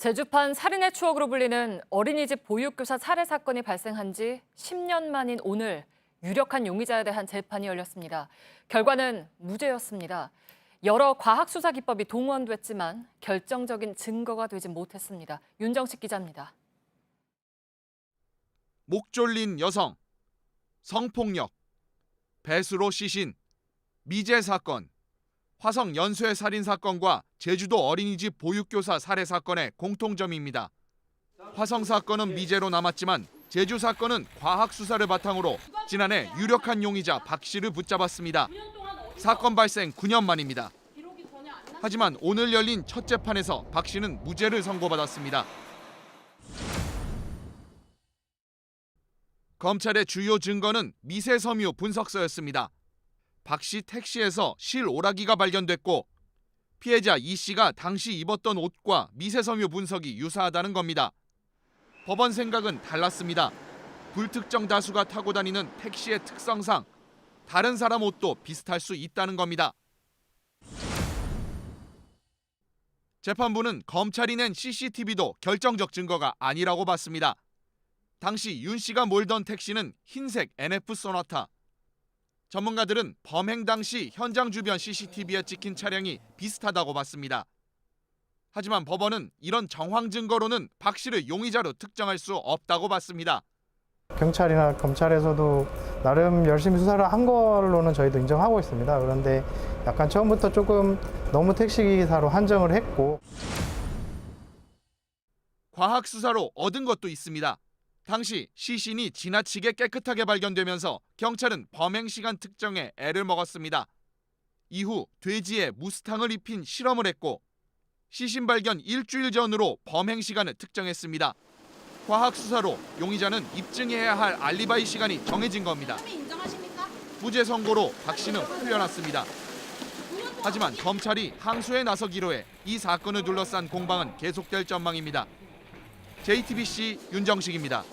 제주판 살인의 추억으로 불리는 어린이집 보육교사 살해 사건이 발생한 지 10년 만인 오늘 유력한 용의자에 대한 재판이 열렸습니다. 결과는 무죄였습니다. 여러 과학수사 기법이 동원됐지만 결정적인 증거가 되지 못했습니다. 윤정식 기자입니다. 목 졸린 여성, 성폭력, 배수로 시신, 미제 사건, 화성 연쇄 살인 사건과 제주도 어린이집 보육교사 살해 사건의 공통점입니다. 화성 사건은 미제로 남았지만 제주 사건은 과학 수사를 바탕으로 지난해 유력한 용의자 박 씨를 붙잡았습니다. 사건 발생 9년 만입니다. 하지만 오늘 열린 첫 재판에서 박 씨는 무죄를 선고받았습니다. 검찰의 주요 증거는 미세 섬유 분석서였습니다. 박 씨 택시에서 실 오라기가 발견됐고 피해자 이 씨가 당시 입었던 옷과 미세 섬유 분석이 유사하다는 겁니다. 법원 생각은 달랐습니다. 불특정 다수가 타고 다니는 택시의 특성상 다른 사람 옷도 비슷할 수 있다는 겁니다. 재판부는 검찰이 낸 CCTV도 결정적 증거가 아니라고 봤습니다. 당시 윤 씨가 몰던 택시는 흰색 NF 소나타. 전문가들은 범행 당시 현장 주변 CCTV에 찍힌 차량이 비슷하다고 봤습니다. 하지만 법원은 이런 정황 증거로는 박 씨를 용의자로 특정할 수 없다고 봤습니다. 경찰이나 검찰에서도 나름 열심히 수사를 한 걸로는 저희도 인정하고 있습니다. 그런데 약간 처음부터 조금 너무 택시기사로 한정을 했고. 과학 수사로 얻은 것도 있습니다. 당시 시신이 지나치게 깨끗하게 발견되면서 경찰은 범행 시간 특정에 애를 먹었습니다. 이후 돼지에 무스탕을 입힌 실험을 했고 시신 발견 일주일 전으로 범행 시간을 특정했습니다. 과학 수사로 용의자는 입증해야 할 알리바이 시간이 정해진 겁니다. 무죄 선고로 박 씨는 풀려났습니다. 하지만 검찰이 항소에 나서기로 해 이 사건을 둘러싼 공방은 계속될 전망입니다. JTBC 윤정식입니다.